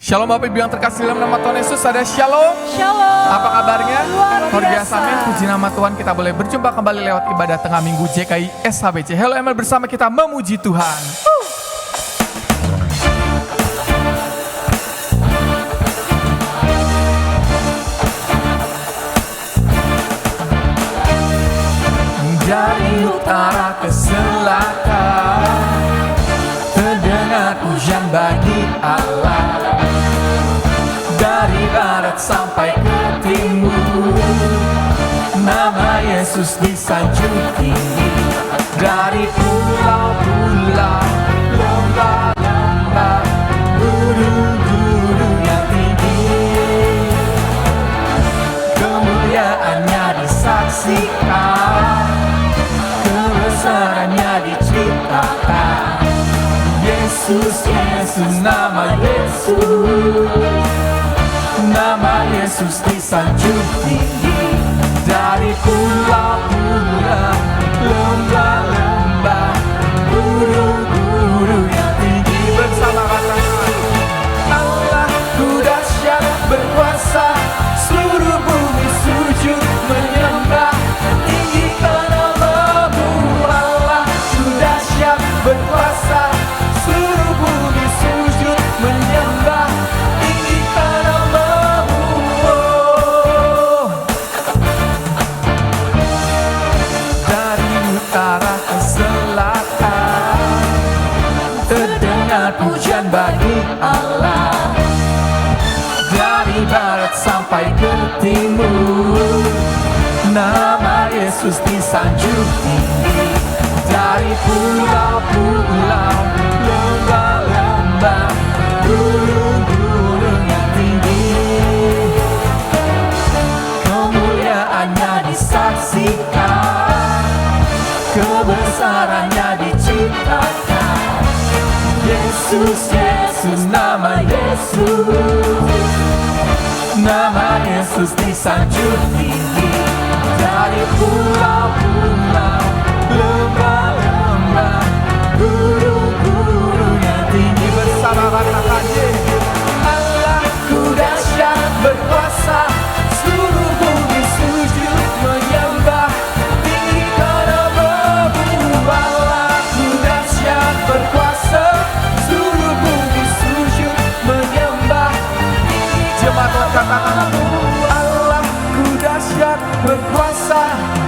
Shalom Bapak Ibu yang terkasih dalam nama Tuhan Yesus. Ada shalom. Shalom. Apa kabarnya? Luar biasa. Amin. Puji nama Tuhan, kita boleh berjumpa kembali lewat ibadah tengah minggu JKI SHBC. Hello Emel, bersama kita memuji Tuhan. Dari utara ke selatan terdengar pujian bagi Allah. Dari barat sampai ke timur, nama Yesus disanjung tinggi. Dari pulau-pulau, lembah-lembah, gunung-gunung yang tinggi, kemuliaannya disaksikan, kebesarannya diceritakan. Yesus, Yesus, nama Yesus, nama Yesus disanjung tinggi. Dari pulau-pulau, lembah-lembah, gunung-gunung yang tinggi, bersama katakan Allahku dahsyat berkuasa, seluruh bumi sujud menyembah, tinggikan nama-Mu. Allahku dahsyat berkuasa, seluruh bumi sujud menyembah, tinggikan nama-Mu. Dari utara ke selatan terdengar pujian bagi Allah. Dari barat sampai ke timur, nama Yesus disanjung tinggi. Dari pulau-pulau, lembah-lembah, gunung-gunung yang tinggi, kemuliaannya disaksikan, kebesarannya diceritakan. Yesus, Yesus, nama Yesus, nama Yesus disanjung tinggi. Dari pulau-pulau, lembah-lembah, gunung-gunung yang tinggi, bersama katakan Allahku dahsyat berkuasa, seluruh bumi sujud menyembah, tinggikan nama-Mu. Allahku dahsyat berkuasa, seluruh bumi sujud menyembah, jemaat Tuhan katakan Allahku dahsyat berkuasa,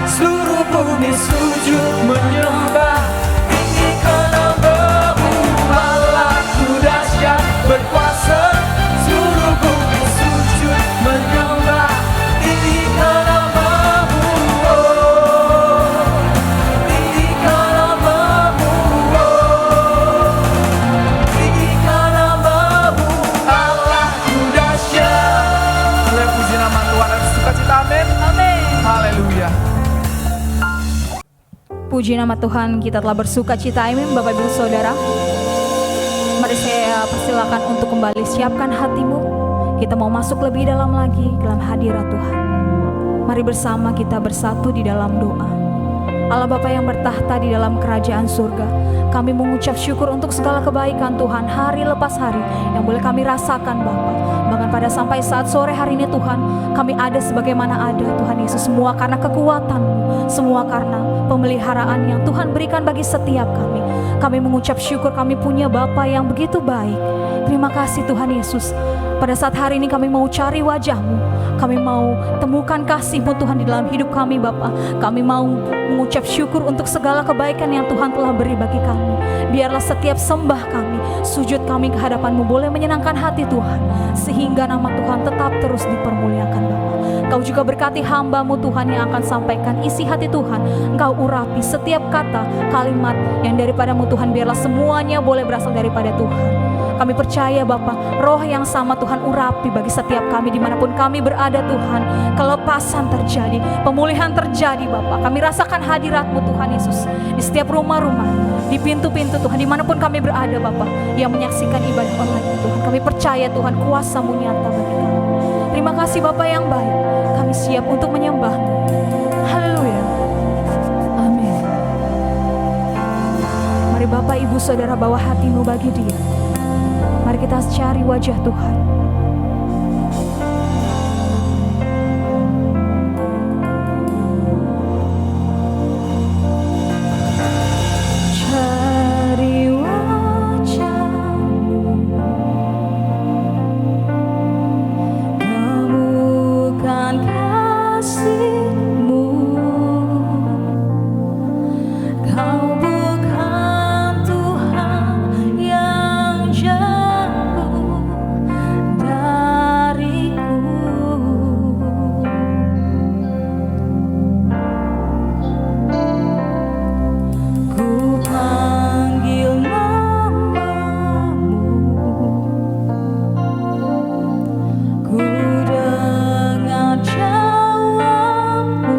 seluruh bumi sujud menyembah, tinggikan nama-Mu. Allahku dahsyat berkuasa, seluruh bumi sujud menyembah, tinggikan nama-Mu. Tinggikan nama-Mu. Tinggikan nama-Mu. Allahku dahsyat. Boleh puji nama Tuhan dan sukacita, amin. Amin. Haleluya. Puji nama Tuhan, kita telah bersuka cita, amin. Bapak Ibu Saudara, mari saya persilakan untuk kembali siapkan hatimu. Kita mau masuk lebih dalam lagi dalam hadirat Tuhan. Mari bersama kita bersatu di dalam doa. Allah Bapa yang bertahta di dalam kerajaan surga, kami mengucap syukur untuk segala kebaikan Tuhan hari lepas hari yang boleh kami rasakan Bapa. Bahkan pada sampai saat sore hari ini Tuhan, kami ada sebagaimana ada Tuhan Yesus. Semua karena kekuatan-Mu, semua karena pemeliharaan yang Tuhan berikan bagi setiap kami. Kami mengucap syukur kami punya Bapa yang begitu baik. Terima kasih Tuhan Yesus. Pada saat hari ini kami mau cari wajah-Mu. Kami mau temukan kasih-Mu Tuhan di dalam hidup kami Bapa. Kami mau mengucap syukur untuk segala kebaikan yang Tuhan telah beri bagi kami. Biarlah setiap sembah kami, sujud kami ke hadapan-Mu boleh menyenangkan hati Tuhan, sehingga nama Tuhan tetap terus dipermuliakan Bapa. Kau juga berkati hamba-Mu Tuhan yang akan sampaikan isi hati Tuhan. Engkau urapi setiap kata, kalimat yang daripada-Mu Tuhan. Biarlah semuanya boleh berasal daripada Tuhan. Kami percaya Bapa, roh yang sama Tuhan urapi bagi setiap kami dimanapun kami berada Tuhan. Kelepasan terjadi, pemulihan terjadi Bapa. Kami rasakan hadirat-Mu Tuhan Yesus di setiap rumah-rumah, di pintu-pintu Tuhan, dimanapun kami berada Bapa, yang menyaksikan ibadah online Tuhan. Kami percaya Tuhan, kuasa-Mu nyata bagi kami. Terima kasih Bapa yang baik, kami siap untuk menyembah-Mu. Haleluya. Amin. Mari Bapak Ibu Saudara bawa hatimu bagi Dia. Mari kita cari wajah Tuhan. Cari wajah-Mu, temukan kasih-Mu. Kau bukan Tuhan yang jauh dariku. Ku panggil namamu, ku dengar jawabmu.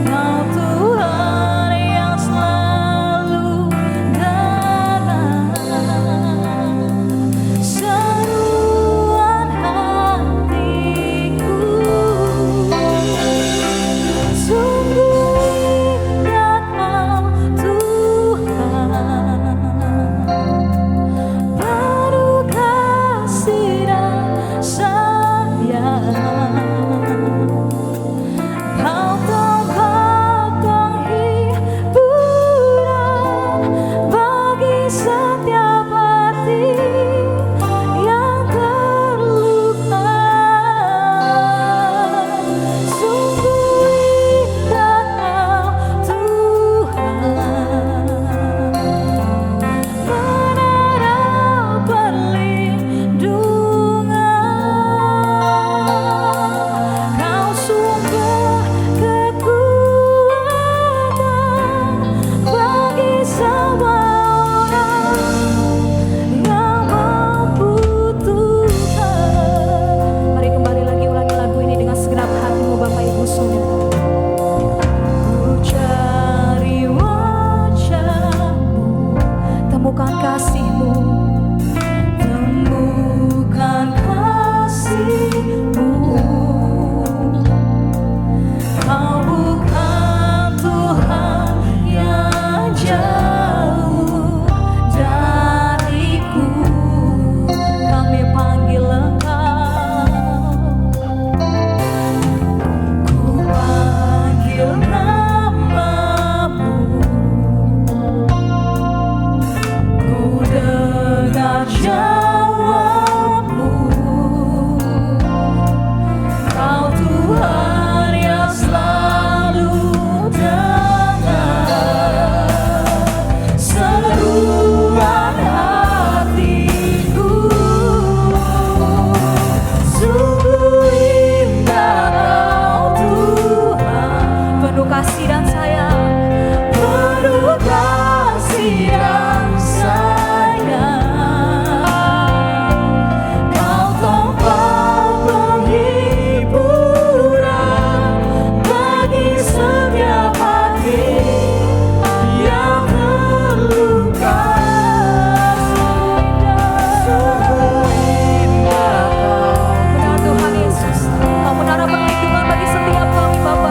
Kau Tuhan yang selalu dengar seruan hatiku. Sungguh indah Kau Tuhan, penuh kasih dan sayang. Kau tempat penghiburan bagi setiap hati yang terluka. Sungguh indah Kau Tuhan, menara perlindungan. Kau sumber kekuatan bagi semua orang yang membutuhkan. Mari kembali lagi ulangi lagu ini dengan segenap hatimu Bapak Ibu Saudara. Ku cari wajah-Mu, temukan kasih-Mu, temukan kasih-Mu. Kau bukan Tuhan yang jauh dariku. Kami panggil Engkau, ku panggil namamu, ku dengar jawabmu. Kau Tuhan yang selalu dengar seruan hatiku. Sungguh indah Kau Tuhan, penuh kasih dan sayang, penuh kasih dan sayang. Kau tempat penghiburan bagi setiap hati yang terluka. Sungguh indah Benar Tuhan Yesus, Kau menara perlindungan bagi setiap kami Bapa.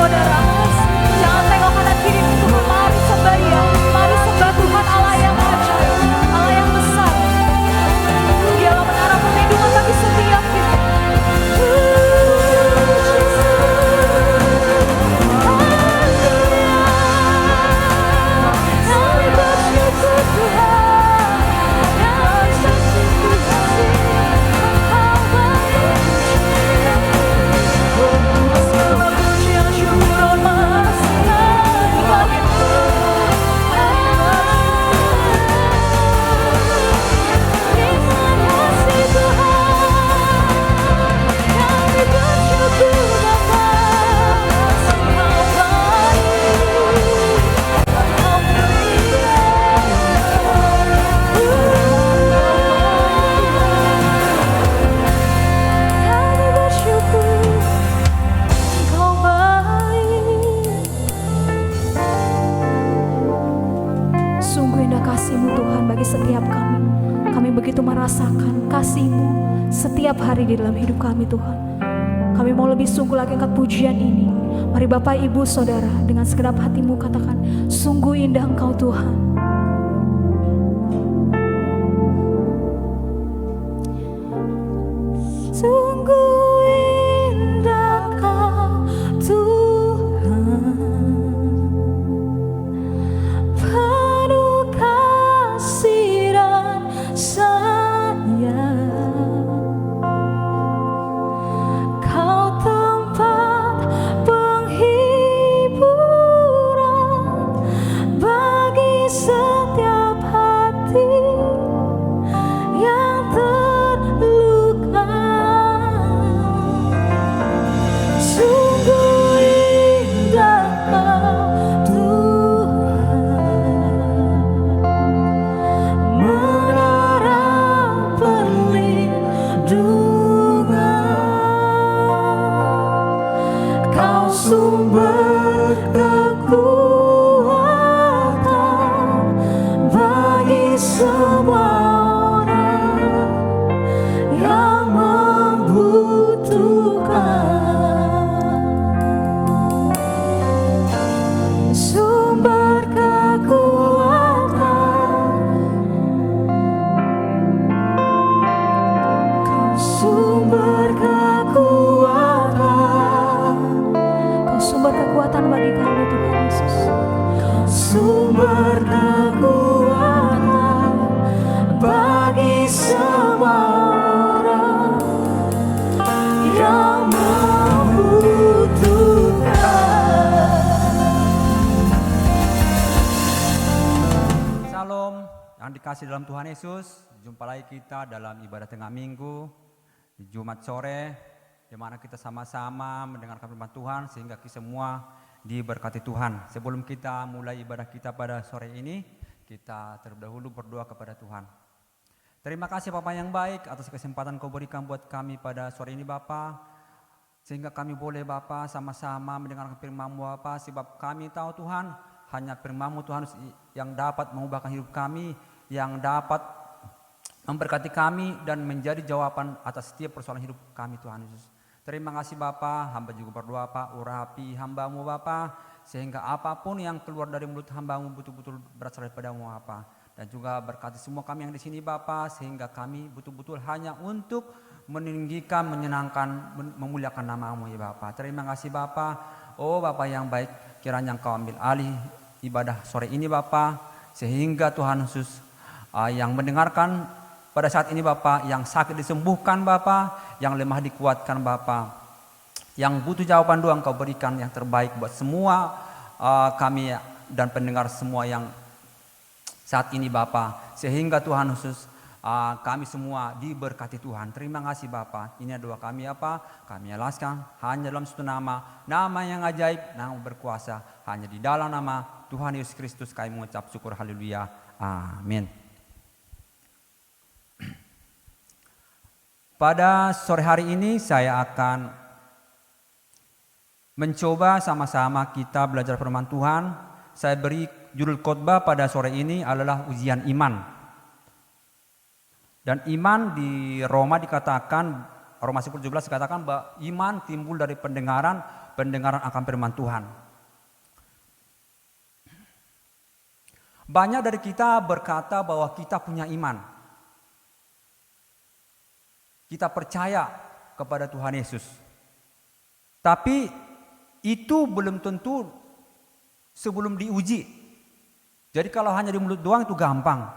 saudara. Jangan tengok kanan kiri Tuhan, mari sembah Dia. Mari sembah Tuhan Allah yang ajaib, Allah yang besar. Dialah menara perlindungan bagi setiap kita. Sungguh indah kasih-Mu Tuhan bagi setiap kami. Kami begitu merasakan kasih-Mu setiap hari di dalam hidup kami Tuhan. Kami mau lebih sungguh lagi angkat pujian ini. Mari Bapak, Ibu, Saudara dengan segenap hatimu katakan, sungguh indah Engkau Tuhan. Sungguh indah Kau Tuhan, penuh kasih dan sayang. Kau tempat penghiburan bagi setiap hati yang terluka. Sungguh indah Kau Tuhan, menara perlindungan. Kau sumber kekuatan bagi semua orang yang membutuhkan. Sumber kekuatan, Kau sumber kekuatan, Kau sumber kekuatan bagi kami Tuhan Yesus. Kau sumber kekuatan bagi semua orang yang membutuhkan. Salam yang dikasih dalam Tuhan Yesus. Jumpa lagi kita dalam ibadah tengah minggu di Jumat sore, di mana kita sama-sama mendengarkan firman Tuhan sehingga kita semua diberkati Tuhan. Sebelum kita mulai ibadah kita pada sore ini, kita terlebih dahulu berdoa kepada Tuhan. Terima kasih Bapa yang baik atas kesempatan Kau berikan buat kami pada sore ini Bapa, sehingga kami boleh Bapa sama-sama mendengarkan firman-Mu Bapa, sebab kami tahu Tuhan hanya firman-Mu Tuhan yang dapat mengubahkan hidup kami, yang dapat memberkati kami dan menjadi jawaban atas setiap persoalan hidup kami Tuhan Yesus. Terima kasih Bapa, hamba juga berdoa Pak, urapi hamba-Mu Bapa, sehingga apapun yang keluar dari mulut hamba-Mu betul-betul berasal daripada-Mu Bapa. Dan juga berkati semua kami yang di sini Bapa, sehingga kami betul-betul hanya untuk meninggikan, menyenangkan, memuliakan nama-Mu ya Bapa. Terima kasih Bapa. Oh Bapa yang baik, kiranya Engkau ambil alih ibadah sore ini Bapa, sehingga Tuhan Yesus yang mendengarkan pada saat ini Bapa, yang sakit disembuhkan Bapa, yang lemah dikuatkan Bapa, yang butuh jawaban doa Engkau berikan yang terbaik buat semua kami dan pendengar semua yang saat ini Bapa, sehingga Tuhan Yesus kami semua diberkati Tuhan. Terima kasih Bapa. Ini doa kami apa? Kami alaskan hanya dalam satu nama, nama yang ajaib, nama berkuasa. Hanya di dalam nama Tuhan Yesus Kristus kami mengucap syukur, haleluya, amin. Pada sore hari ini saya akan mencoba sama-sama kita belajar firman Tuhan. Saya beri judul khotbah pada sore ini adalah ujian iman. Dan iman di Roma dikatakan, Roma 10:17 dikatakan bahwa iman timbul dari pendengaran, pendengaran akan firman Tuhan. Banyak dari kita berkata bahwa kita punya iman. Kita percaya kepada Tuhan Yesus. Tapi itu belum tentu sebelum diuji. Jadi kalau hanya di mulut doang itu gampang.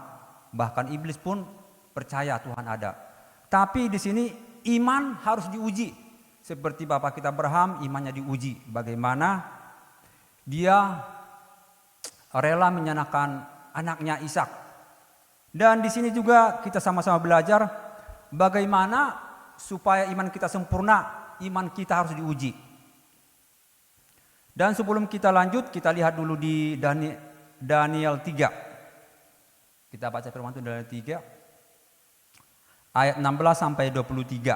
Bahkan iblis pun percaya Tuhan ada. Tapi di sini iman harus diuji. Seperti Bapak kita Abraham, imannya diuji. Bagaimana dia rela menyerahkan anaknya Ishak. Dan di sini juga kita sama-sama belajar bagaimana supaya iman kita sempurna, iman kita harus diuji. Dan sebelum kita lanjut, kita lihat dulu di Daniel 3. Kita baca firman Tuhan Daniel 3 ayat 16 sampai 23.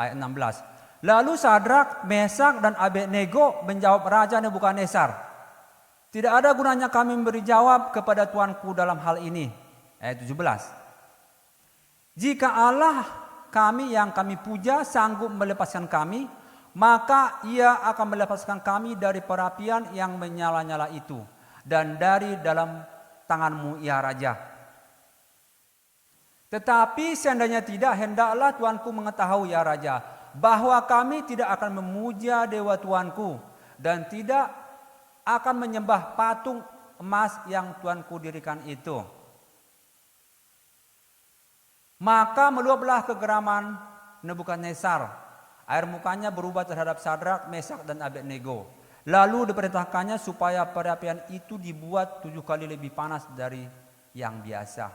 Ayat 16. Lalu Sadrak, Mesak dan Abednego menjawab Raja Nebukadnezar, tidak ada gunanya kami memberi jawab kepada Tuanku dalam hal ini. Ayat 17. Jika Allah kami yang kami puja sanggup melepaskan kami, maka ia akan melepaskan kami dari perapian yang menyala-nyala itu dan dari dalam tanganmu ya Raja. Tetapi seandainya tidak, hendaklah Tuanku mengetahui ya Raja, bahwa kami tidak akan memuja dewa Tuanku dan tidak akan menyembah patung emas yang Tuanku dirikan itu. Maka meluaplah kegeraman Nebukadnezar. Air mukanya berubah terhadap Sadrak, Mesak dan Abednego. Lalu diperintahkannya supaya perapian itu dibuat 7 kali lebih panas dari yang biasa.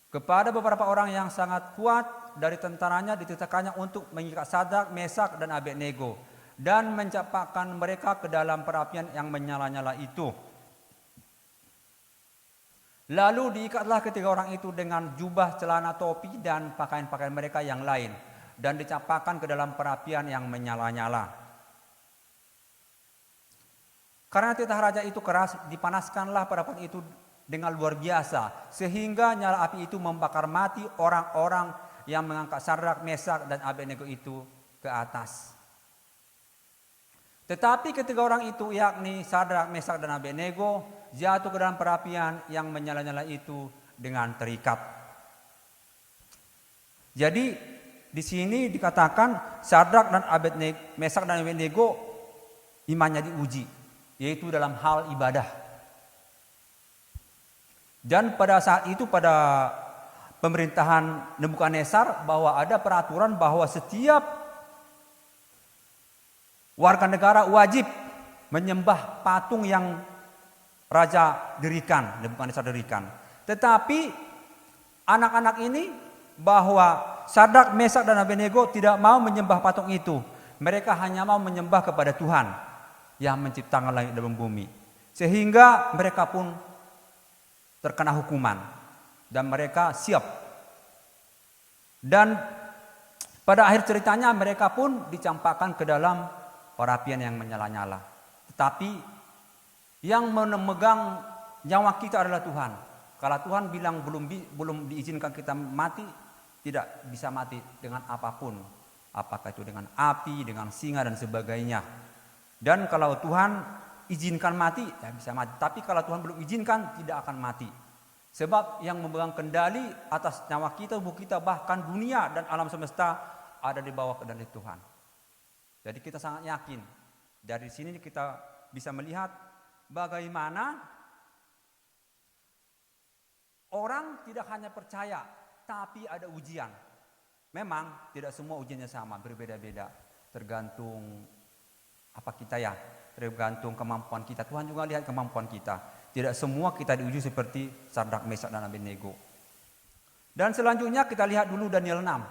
Kepada beberapa orang yang sangat kuat dari tentaranya ditetapkannya untuk mengikat Sadrak, Mesak dan Abednego dan mencampakkan mereka ke dalam perapian yang menyala-nyala itu. Lalu diikatlah ketiga orang itu dengan jubah, celana, topi dan pakaian-pakaian mereka yang lain dan dicampakkan ke dalam perapian yang menyala-nyala. Karena titah raja itu keras, dipanaskanlah perapian itu dengan luar biasa sehingga nyala api itu membakar mati orang-orang yang mengangkat Sadrak, Mesak dan Abednego itu ke atas. Tetapi ketiga orang itu, yakni Sadrak, Mesak dan Abednego, jatuh ke dalam perapian yang menyala-nyala itu dengan terikat. Jadi di sini dikatakan Sadrak dan Abednego, Mesak dan Abednego imannya diuji, yaitu dalam hal ibadah. Dan pada saat itu pada pemerintahan Nebukadnezar bahwa ada peraturan bahwa setiap warga negara wajib menyembah patung yang raja dirikan, Nebukadnezar dirikan. Tetapi anak-anak ini bahwa Sadrak, Mesak dan Abednego tidak mau menyembah patung itu. Mereka hanya mau menyembah kepada Tuhan yang menciptakan langit dan bumi. Sehingga mereka pun terkena hukuman dan mereka siap. Dan pada akhir ceritanya mereka pun dicampakkan ke dalam perapian yang menyala-nyala. Tetapi yang memegang nyawa kita adalah Tuhan. Kalau Tuhan bilang belum diizinkan kita mati, tidak bisa mati dengan apapun. Apakah itu dengan api, dengan singa dan sebagainya. Dan kalau Tuhan izinkan mati, ya bisa mati. Tapi kalau Tuhan belum izinkan, tidak akan mati. Sebab yang memegang kendali atas nyawa kita, tubuh kita, bahkan dunia dan alam semesta ada di bawah kendali Tuhan. Jadi kita sangat yakin. Dari sini kita bisa melihat bagaimana orang tidak hanya percaya, tapi ada ujian. Memang tidak semua ujiannya sama, berbeda-beda. Tergantung apa kita ya, tergantung kemampuan kita. Tuhan juga lihat kemampuan kita. Tidak semua kita diuji seperti Sadrak, Mesak dan Abednego. Dan selanjutnya kita lihat dulu Daniel 6.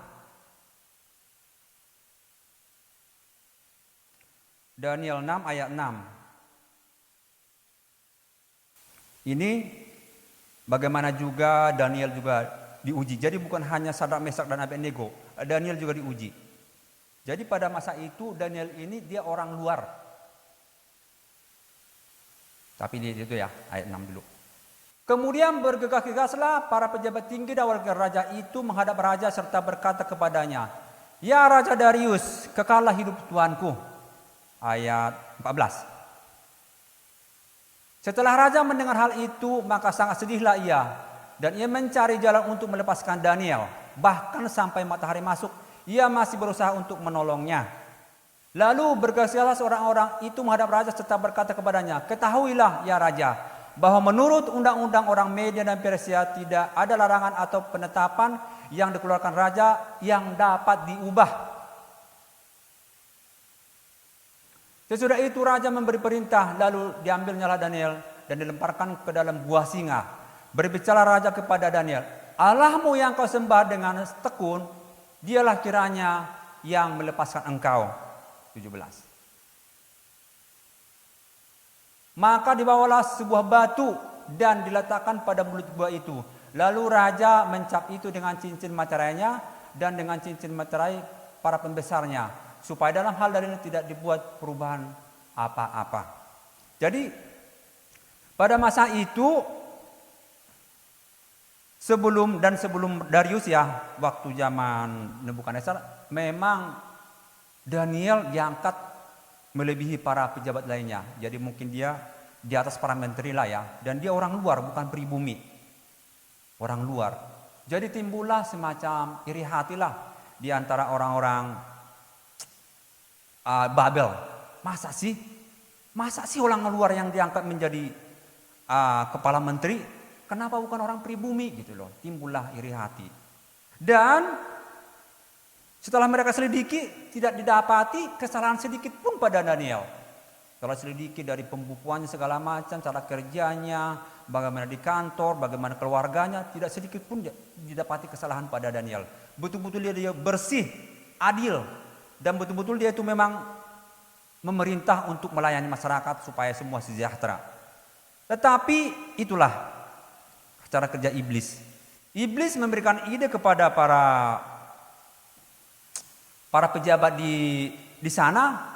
Daniel 6 ayat 6. Ini bagaimana juga Daniel juga diuji. Jadi bukan hanya Sadrak, Mesak dan Abednego, Daniel juga diuji. Jadi pada masa itu Daniel ini dia orang luar. Tapi itu ya ayat 6 dulu. Kemudian bergegas-gegaslah para pejabat tinggi dan warga raja itu menghadap raja serta berkata kepadanya, "Ya Raja Darius, kekallah hidup Tuanku." Ayat 14. Setelah raja mendengar hal itu, maka sangat sedihlah ia, dan ia mencari jalan untuk melepaskan Daniel. Bahkan sampai matahari masuk, ia masih berusaha untuk menolongnya. Lalu bergegaslah orang-orang itu menghadap raja serta berkata kepadanya, "Ketahuilah ya raja, bahwa menurut undang-undang orang Media dan Persia tidak ada larangan atau penetapan yang dikeluarkan raja yang dapat diubah." Sesudah itu raja memberi perintah, lalu diambilnyalah Daniel dan dilemparkan ke dalam gua singa. Berbicara raja kepada Daniel, "Allahmu yang kau sembah dengan tekun, dialah kiranya yang melepaskan engkau." 17. Maka dibawalah sebuah batu dan diletakkan pada mulut gua itu. Lalu raja mencap itu dengan cincin materainya dan dengan cincin materai para pembesarnya, supaya dalam hal dari ini tidak dibuat perubahan apa-apa. Jadi pada masa itu sebelum Darius ya, waktu zaman Nebukadnezar, memang Daniel diangkat melebihi para pejabat lainnya. Jadi mungkin dia di atas para menteri lah ya. Dan dia orang luar, bukan pribumi. Orang luar. Jadi timbullah semacam iri hati lah di antara orang-orang Babel. Masa sih orang luar yang diangkat menjadi kepala menteri? Kenapa bukan orang pribumi gitu loh? Timbullah iri hati. Dan setelah mereka selidiki, tidak didapati kesalahan sedikit pun pada Daniel. Setelah selidiki dari pembukuannya segala macam, cara kerjanya, bagaimana di kantor, bagaimana keluarganya, tidak sedikit pun didapati kesalahan pada Daniel. Betul-betul dia bersih, adil, dan betul-betul dia itu memang memerintah untuk melayani masyarakat supaya semua sejahtera. Tetapi itulah cara kerja iblis. Iblis memberikan ide kepada para pejabat di sana,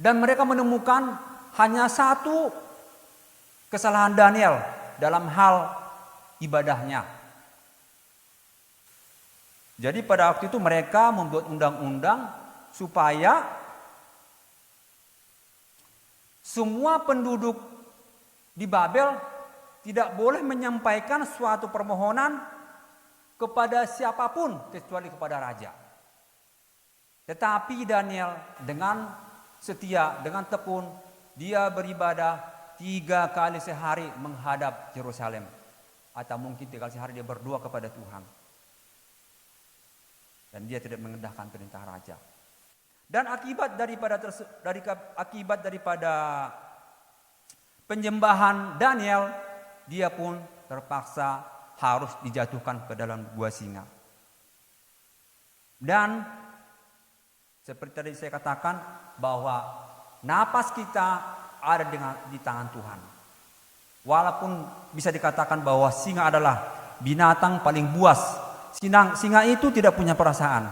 dan mereka menemukan hanya satu kesalahan Daniel dalam hal ibadahnya. Jadi pada waktu itu mereka membuat undang-undang supaya semua penduduk di Babel tidak boleh menyampaikan suatu permohonan kepada siapapun kecuali kepada raja. Tetapi Daniel dengan setia, dengan tekun, dia beribadah 3 kali sehari menghadap Yerusalem. Atau mungkin 3 kali sehari dia berdoa kepada Tuhan. Dan dia tidak mengendahkan perintah raja. Dan akibat daripada penyembahan Daniel, dia pun terpaksa harus dijatuhkan ke dalam gua singa. Dan seperti tadi saya katakan bahwa napas kita ada di tangan Tuhan. Walaupun bisa dikatakan bahwa singa adalah binatang paling buas. Singa itu tidak punya perasaan.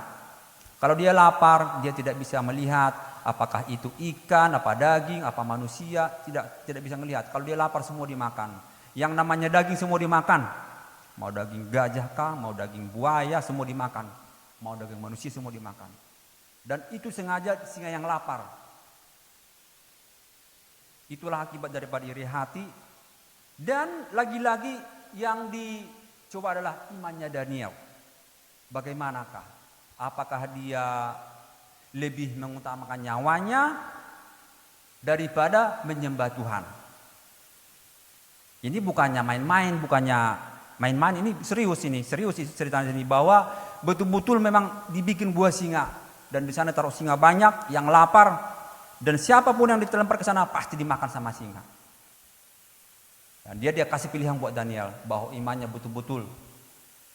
Kalau dia lapar, dia tidak bisa melihat apakah itu ikan, apa daging, apa manusia, tidak bisa melihat. Kalau dia lapar semua dimakan. Yang namanya daging semua dimakan. Mau daging gajah kah, mau daging buaya semua dimakan. Mau daging manusia semua dimakan. Dan itu sengaja singa yang lapar. Itulah akibat daripada iri hati. Dan lagi-lagi yang dicoba adalah imannya Daniel. Bagaimanakah? Apakah dia lebih mengutamakan nyawanya daripada menyembah Tuhan? Ini bukannya main-main, ini serius ceritanya ini, bahwa betul-betul memang dibikin buah singa. Dan di sana taruh singa banyak yang lapar, dan siapapun yang dilempar ke sana pasti dimakan sama singa. Dan dia kasih pilihan buat Daniel bahwa imannya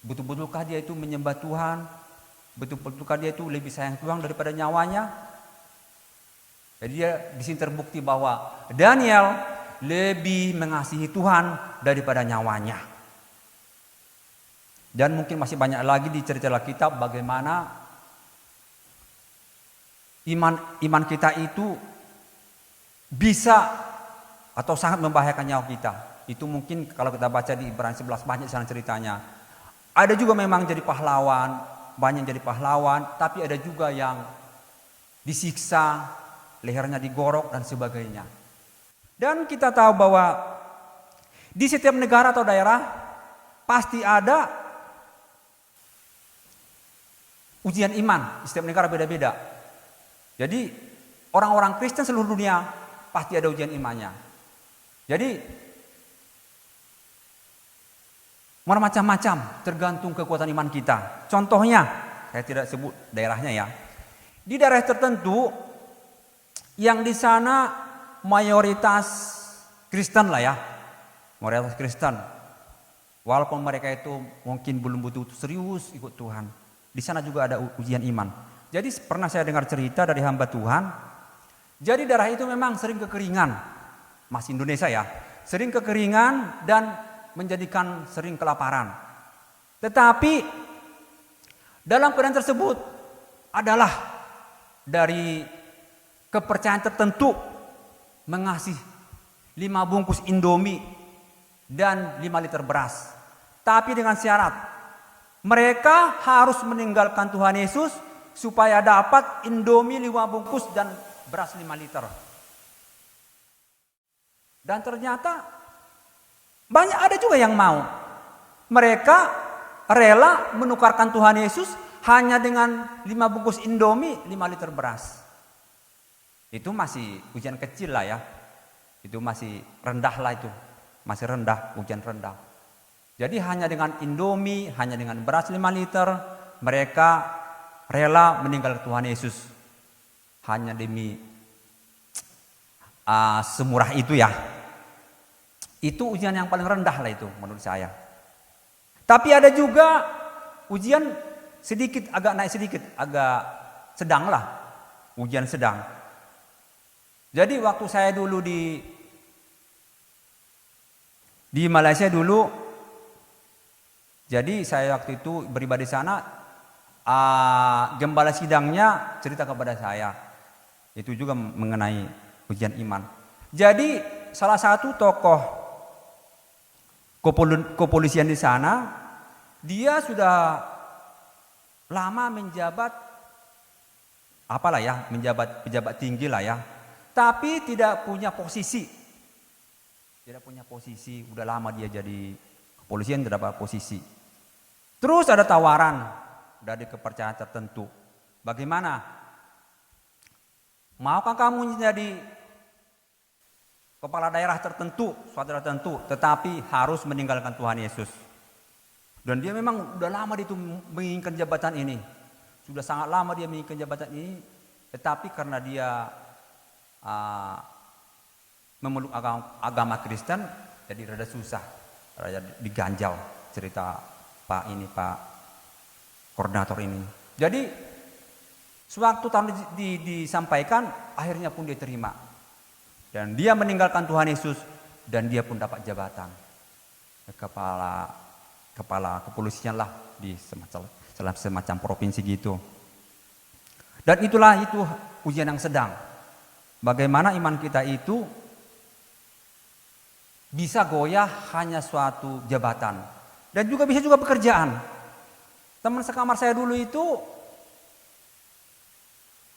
betulkah dia itu menyembah Tuhan, betulkah dia itu lebih sayang Tuhan daripada nyawanya. Jadi dia di sini terbukti bahwa Daniel lebih mengasihi Tuhan daripada nyawanya. Dan mungkin masih banyak lagi di cerita kitab bagaimana iman kita itu bisa atau sangat membahayakan nyawa kita. Itu mungkin kalau kita baca di Ibrani 11 banyak sana ceritanya. Ada juga memang jadi pahlawan, banyak jadi pahlawan, tapi ada juga yang disiksa, lehernya digorok dan sebagainya. Dan kita tahu bahwa di setiap negara atau daerah pasti ada ujian iman. Di setiap negara beda-beda. Jadi orang-orang Kristen seluruh dunia pasti ada ujian imannya. Jadi macam-macam tergantung kekuatan iman kita. Contohnya, saya tidak sebut daerahnya ya. Di daerah tertentu yang di sana mayoritas Kristen lah ya. Mayoritas Kristen. Walaupun mereka itu mungkin belum betul serius ikut Tuhan. Di sana juga ada ujian iman. Jadi pernah saya dengar cerita dari hamba Tuhan. Jadi daerah itu memang sering kekeringan. Masih Indonesia ya. Sering kekeringan dan menjadikan sering kelaparan. Tetapi dalam keadaan tersebut adalah dari kepercayaan tertentu mengasih 5 bungkus Indomie dan 5 liter beras. Tapi dengan syarat mereka harus meninggalkan Tuhan Yesus supaya dapat Indomie 5 bungkus dan beras 5 liter. Dan ternyata banyak ada juga yang mau. Mereka rela menukarkan Tuhan Yesus hanya dengan 5 bungkus Indomie, 5 liter beras. Itu masih ujian kecil lah ya. Itu masih rendah lah itu. Masih rendah, ujian rendah. Jadi hanya dengan Indomie, hanya dengan beras 5 liter, mereka rela meninggalkan Tuhan Yesus. Hanya demi semurah itu ya. Itu ujian yang paling rendah lah itu menurut saya. Tapi ada juga ujian sedikit, agak naik sedikit, agak sedang lah. Ujian sedang. Jadi waktu saya dulu di Malaysia dulu, jadi saya waktu itu beribadah di sana, gembala sidangnya cerita kepada saya. Itu juga mengenai ujian iman. Jadi salah satu tokoh kepolisian di sana, dia sudah lama menjabat apalah ya, menjabat pejabat tinggi lah ya. Tapi tidak punya posisi. Tidak punya posisi, udah lama dia jadi kepolisian tidak dapat posisi. Terus ada tawaran dari kepercayaan tertentu. Bagaimana? Maukah kamu jadi kepala daerah tertentu, suatu daerah tertentu, tetapi harus meninggalkan Tuhan Yesus. Dan dia memang udah lama itu menginginkan jabatan ini. Sudah sangat lama dia menginginkan jabatan ini, tetapi karena dia memeluk agama Kristen, jadi rada susah, rada diganjal cerita Pak koordinator ini. Jadi sewaktu tahun disampaikan, akhirnya pun dia terima. Dan dia meninggalkan Tuhan Yesus dan dia pun dapat jabatan kepala kepolisian lah di semacam provinsi gitu. Dan itulah itu ujian yang sedang. Bagaimana iman kita itu bisa goyah hanya suatu jabatan dan juga bisa juga pekerjaan. Teman sekamar saya dulu itu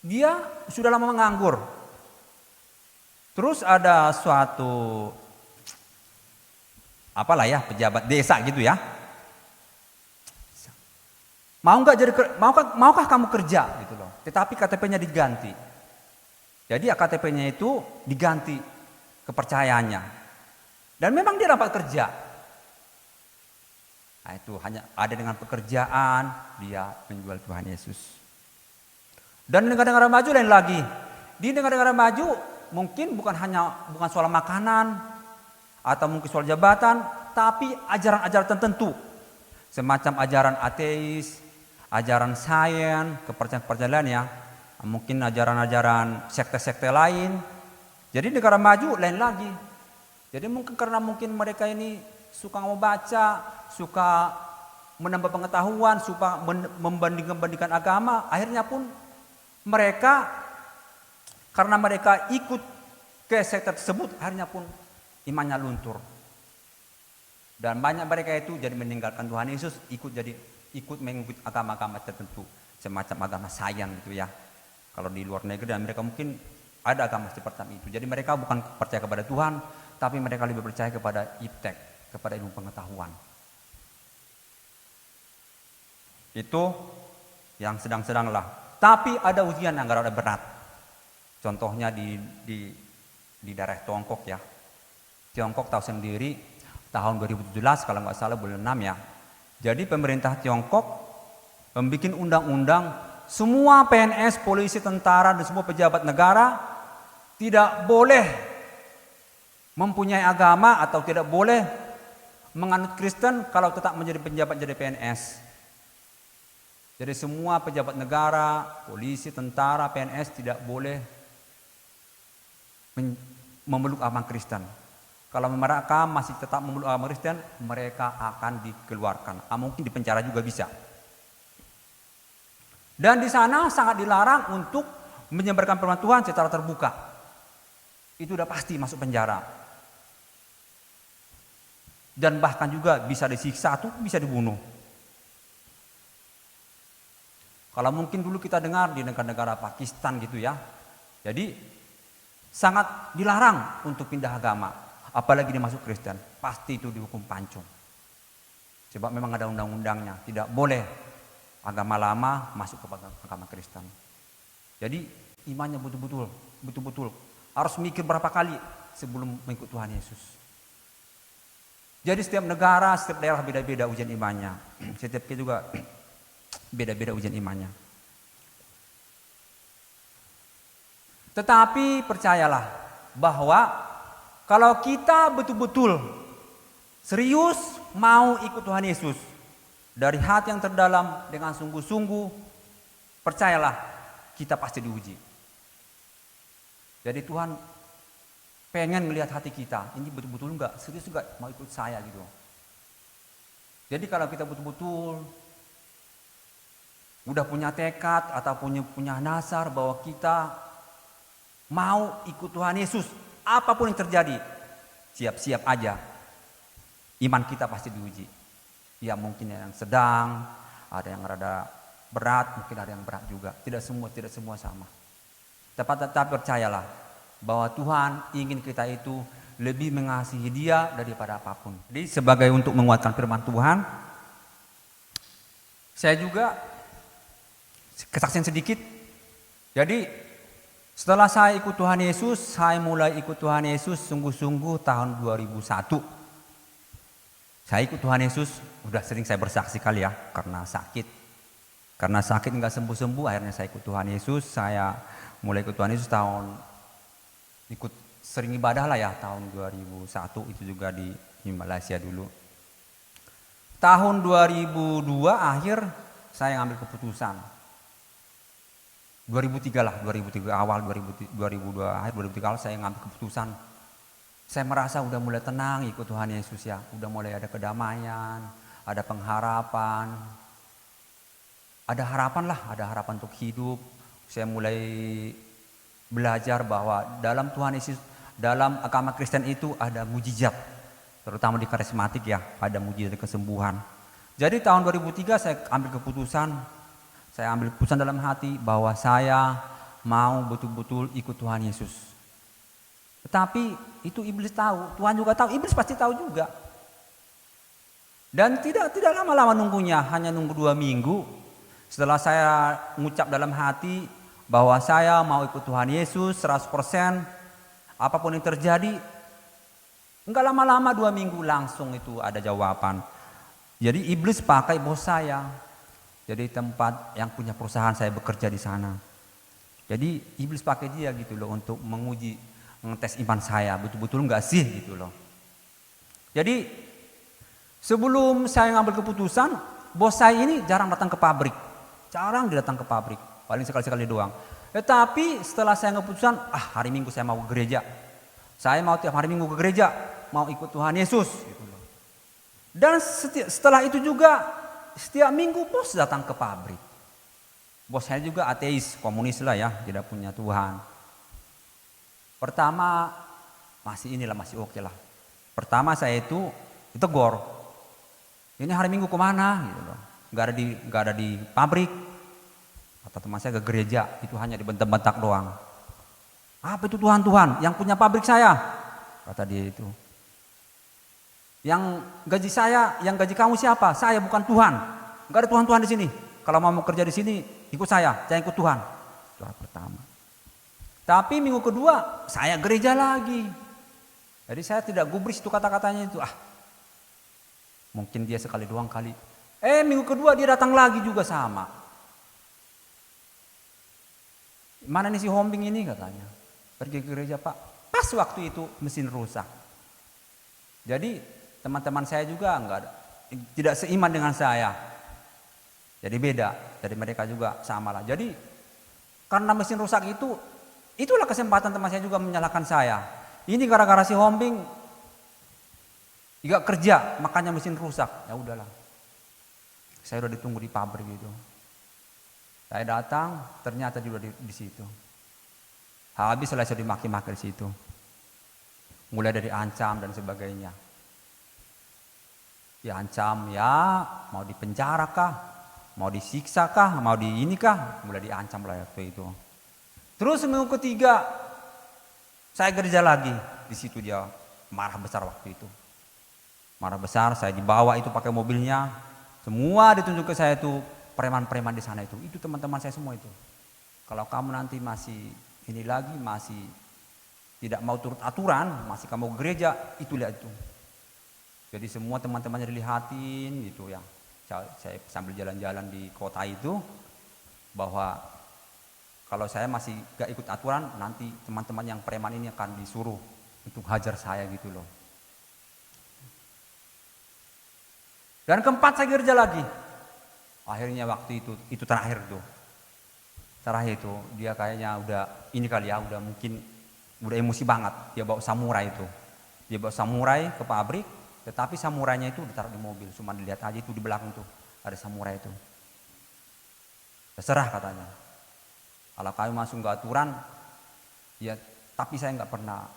dia sudah lama menganggur. Terus ada suatu apalah ya, pejabat desa gitu ya. Maukah kamu kerja gitu loh. Tetapi KTP-nya diganti. Jadi KTP-nya itu diganti kepercayaannya. Dan memang dia dapat kerja. Nah, itu hanya ada dengan pekerjaan dia menjual Tuhan Yesus. Dan negara-negara maju lain lagi. Di negara-negara maju mungkin bukan soal makanan atau mungkin soal jabatan, tapi ajaran-ajaran tertentu. Semacam ajaran ateis, ajaran sains, kepercayaan lain ya. Mungkin ajaran-ajaran sekte-sekte lain. Jadi negara maju lain lagi. Jadi karena mereka ini suka membaca, suka menambah pengetahuan, suka membandingkan agama, akhirnya pun mereka karena mereka ikut ke sekte tersebut, akhirnya pun imannya luntur. Dan banyak mereka itu jadi meninggalkan Tuhan Yesus, ikut mengikut agama-agama tertentu, semacam agama sains gitu ya. Kalau di luar negeri dan mereka mungkin ada agama seperti itu. Jadi mereka bukan percaya kepada Tuhan, tapi mereka lebih percaya kepada iptek, kepada ilmu pengetahuan. Itu yang sedang-sedang lah. Tapi ada ujian yang agak berat. Contohnya di daerah Tiongkok ya. Tiongkok tahu sendiri tahun 2017 kalau nggak salah bulan 6 ya. Jadi pemerintah Tiongkok membuat undang-undang semua PNS, polisi, tentara dan semua pejabat negara tidak boleh mempunyai agama atau tidak boleh menganut Kristen kalau tetap menjadi pejabat jadi PNS. Jadi semua pejabat negara, polisi, tentara, PNS tidak boleh memeluk agama Kristen. Kalau mereka masih tetap memeluk agama Kristen, mereka akan dikeluarkan. Mungkin dipenjara juga bisa. Dan di sana sangat dilarang untuk menyebarkan firman Tuhan secara terbuka. Itu udah pasti masuk penjara. Dan bahkan juga bisa disiksa atau bisa dibunuh. Kalau mungkin dulu kita dengar di negara-negara Pakistan gitu ya. Jadi sangat dilarang untuk pindah agama. Apalagi dia masuk Kristen, pasti itu dihukum pancung. Sebab memang ada undang-undangnya, tidak boleh agama lama masuk ke agama Kristen. Jadi imannya betul-betul harus mikir berapa kali sebelum mengikut Tuhan Yesus. Jadi setiap negara, setiap daerah beda-beda ujian imannya. Setiap kita juga beda-beda ujian imannya. Tetapi percayalah bahwa kalau kita betul-betul serius mau ikut Tuhan Yesus dari hati yang terdalam dengan sungguh-sungguh, percayalah kita pasti diuji. Jadi Tuhan pengen melihat hati kita, ini betul-betul enggak, serius enggak mau ikut saya gitu. Jadi kalau kita betul-betul udah punya tekad atau punya dasar bahwa kita mau ikut Tuhan Yesus, apapun yang terjadi, siap-siap aja. Iman kita pasti diuji. Ya mungkin yang sedang, ada yang rada berat, mungkin ada yang berat juga. Tidak semua sama. Tetapi percayalah bahwa Tuhan ingin kita itu lebih mengasihi Dia daripada apapun. Jadi sebagai untuk menguatkan firman Tuhan, saya juga kesaksian sedikit. Jadi setelah saya ikut Tuhan Yesus, saya mulai ikut Tuhan Yesus sungguh-sungguh tahun 2001. Saya ikut Tuhan Yesus, udah sering saya bersaksi kali ya, karena sakit. Karena sakit nggak sembuh-sembuh, akhirnya saya ikut Tuhan Yesus. Saya mulai ikut Tuhan Yesus ikut sering ibadah lah ya, tahun 2001 itu juga di Malaysia dulu. Tahun 2002 akhir saya ngambil keputusan. 2003 awal 2002 akhir 2003 awal saya ngambil keputusan. Saya merasa udah mulai tenang ikut Tuhan Yesus ya, udah mulai ada kedamaian, ada pengharapan, ada harapan untuk hidup. Saya mulai belajar bahwa dalam Tuhan Yesus, dalam agama Kristen itu ada mujizat, terutama di karismatik ya, ada mujizat kesembuhan. Jadi tahun 2003 saya ambil keputusan dalam hati bahwa saya mau betul-betul ikut Tuhan Yesus. Tetapi itu iblis tahu, Tuhan juga tahu, iblis pasti tahu juga. Dan tidak lama-lama nunggunya, hanya nunggu 2 minggu. Setelah saya mengucap dalam hati bahwa saya mau ikut Tuhan Yesus 100%, apapun yang terjadi, enggak lama-lama 2 minggu langsung itu ada jawaban. Jadi iblis pakai bos saya. Jadi tempat yang punya perusahaan saya bekerja di sana. Jadi iblis pakai dia gitu loh untuk menguji, ngetes iman saya, betul-betul enggak sih gitu loh. Jadi sebelum saya ngambil keputusan, bos saya ini jarang datang ke pabrik. Paling sekali-sekali doang. Tetapi setelah saya keputusan, hari Minggu saya mau ke gereja. Saya mau tiap hari Minggu ke gereja, mau ikut Tuhan Yesus gitu loh. Dan setelah itu juga setiap minggu bos datang ke pabrik. Bos saya juga ateis, komunis lah ya, tidak punya Tuhan. Pertama masih oke lah. Pertama saya itu ditegur. ini hari Minggu kemana gitu loh. Nggak ada di pabrik. Kata teman saya, ke gereja, itu hanya dibentak-bentak doang. Apa itu Tuhan? Yang punya pabrik saya, kata dia itu. Yang gaji saya, yang gaji kamu siapa? Saya, bukan Tuhan. Nggak ada Tuhan di sini. Kalau mau kerja di sini, ikut saya, jangan ikut Tuhan. Itu hari pertama. Tapi minggu kedua, saya gereja lagi. Jadi saya tidak gubris itu kata-katanya itu. Mungkin dia sekali doang kali. Minggu kedua dia datang lagi juga sama. Mana nih si Hombing ini katanya. Pergi ke gereja Pak. Pas waktu itu mesin rusak. Jadi teman-teman saya juga tidak seiman dengan saya. Jadi beda. Jadi mereka juga sama lah. Jadi karena mesin rusak itulah kesempatan teman saya juga menyalahkan saya. Ini gara-gara si Hombing nggak kerja, makanya mesin rusak. Ya udahlah. Saya udah ditunggu di pabrik gitu. Saya datang, ternyata juga di situ. Habis selesai dimaki-maki di situ. Mulai dari ancam dan sebagainya. Diancam ya, mau dipenjara kah, mau disiksa kah, mau di ini kah, mulai diancam lah waktu itu. Terus minggu ketiga, saya kerja lagi. Di situ dia marah besar waktu itu. Marah besar, saya dibawa itu pakai mobilnya. Semua ditunjuk ke saya itu preman-preman di sana itu. Itu teman-teman saya semua itu. Kalau kamu nanti masih ini lagi, masih tidak mau turut aturan, masih kamu ke gereja, itu lihat itu. Jadi semua teman-temannya dilihatin gitu ya. Saya sambil jalan-jalan di kota itu, bahwa kalau saya masih gak ikut aturan, nanti teman-teman yang preman ini akan disuruh untuk hajar saya gitu loh. Dan keempat saya kerja lagi. Akhirnya waktu itu terakhir tuh. Terakhir itu dia kayaknya udah ini kali ya, udah mungkin udah emosi banget. Dia bawa samurai itu. Dia bawa samurai ke pabrik, tetapi samurainya itu ditaruh di mobil. Cuma dilihat aja itu di belakang tuh ada samurai itu. Terserah katanya. Kalau kamu masuk ke aturan, ya tapi saya nggak pernah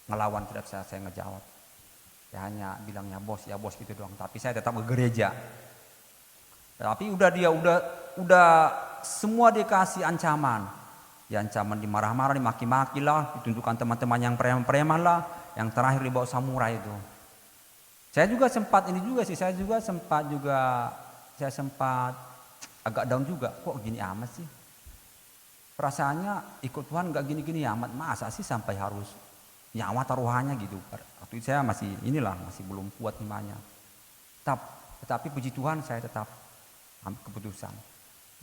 ngelawan, tidak saya ngejawab. Ya hanya bilangnya bos gitu doang. Tapi saya tetap ke gereja. Tapi udah semua dikasih ancaman. Ya ancaman dimarah-marah, dimaki-maki lah, ditunjukkan teman-teman yang preman-preman lah, yang terakhir dibawa samurai itu. Saya juga sempat agak down juga. Kok gini amat sih? Perasaannya ikut Tuhan gak gini-gini amat. Masa sih sampai harus nyawa taruhannya gitu. Waktu itu saya masih belum kuat imannya. Tetapi puji Tuhan saya tetap ambil keputusan.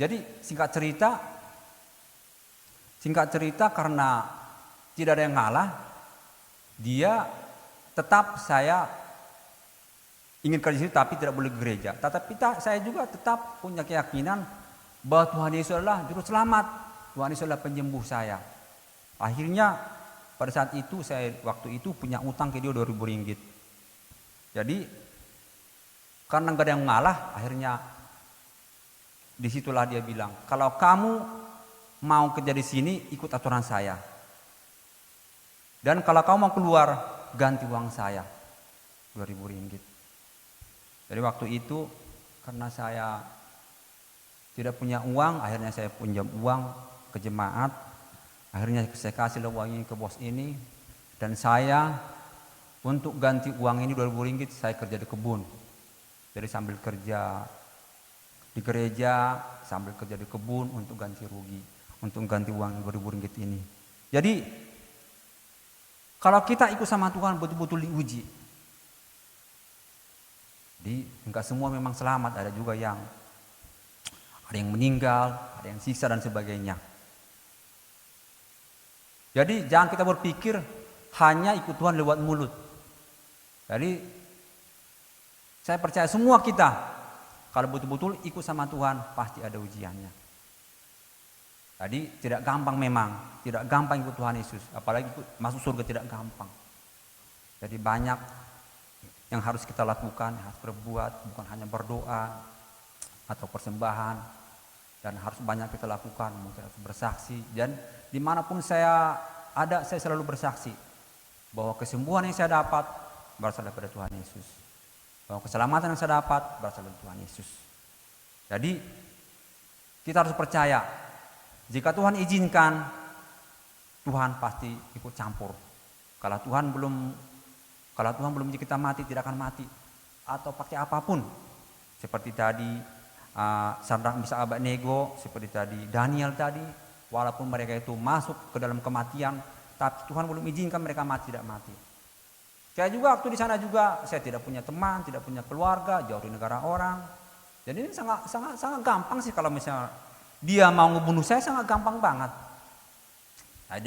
Jadi singkat cerita karena tidak ada yang ngalah, dia tetap saya ingin kerja di situ tapi tidak boleh ke gereja. Tetapi saya juga tetap punya keyakinan bahwa Tuhan Yesus adalah juru selamat. Tuhan Yesus adalah penyembuh saya. Akhirnya pada saat itu saya waktu itu punya utang ke dia 2.000 ringgit. Jadi karena nggak ada yang ngalah, akhirnya disitulah dia bilang, kalau kamu mau kerja di sini ikut aturan saya. Dan kalau kamu mau keluar ganti uang saya 2.000 ringgit. Jadi waktu itu karena saya tidak punya uang, akhirnya saya pinjam uang ke jemaat. Akhirnya saya kasih uang ini ke bos ini. Dan saya untuk ganti uang ini 2.000 ringgit saya kerja di kebun. Jadi sambil kerja di gereja, sambil kerja di kebun untuk ganti rugi, untuk ganti uang 2.000 ringgit ini. Jadi kalau kita ikut sama Tuhan betul-betul diuji. Jadi enggak semua memang selamat, ada juga yang meninggal, ada yang siksa dan sebagainya. Jadi jangan kita berpikir hanya ikut Tuhan lewat mulut. Jadi saya percaya semua kita kalau betul-betul ikut sama Tuhan pasti ada ujiannya. Jadi tidak gampang memang, tidak gampang ikut Tuhan Yesus, apalagi masuk surga tidak gampang. Jadi banyak yang harus kita lakukan, yang harus berbuat, bukan hanya berdoa atau persembahan, dan harus banyak kita lakukan, mungkin harus bersaksi. Dan dimanapun saya ada, saya selalu bersaksi bahwa kesembuhan yang saya dapat berasal daripada Tuhan Yesus. Bahwa keselamatan yang saya dapat berasal dari Tuhan Yesus. Jadi kita harus percaya, jika Tuhan izinkan, Tuhan pasti ikut campur. Kalau Tuhan belum izin kita mati, tidak akan mati. Atau pakai apapun. Seperti tadi Sadrak Mesyak Abednego, seperti tadi Daniel tadi, walaupun mereka itu masuk ke dalam kematian, tapi Tuhan belum izinkan mereka mati, tidak mati. Saya juga waktu di sana juga, saya tidak punya teman, tidak punya keluarga, jauh di negara orang. Jadi ini sangat gampang sih kalau misalnya dia mau ngebunuh saya, sangat gampang banget. Nah,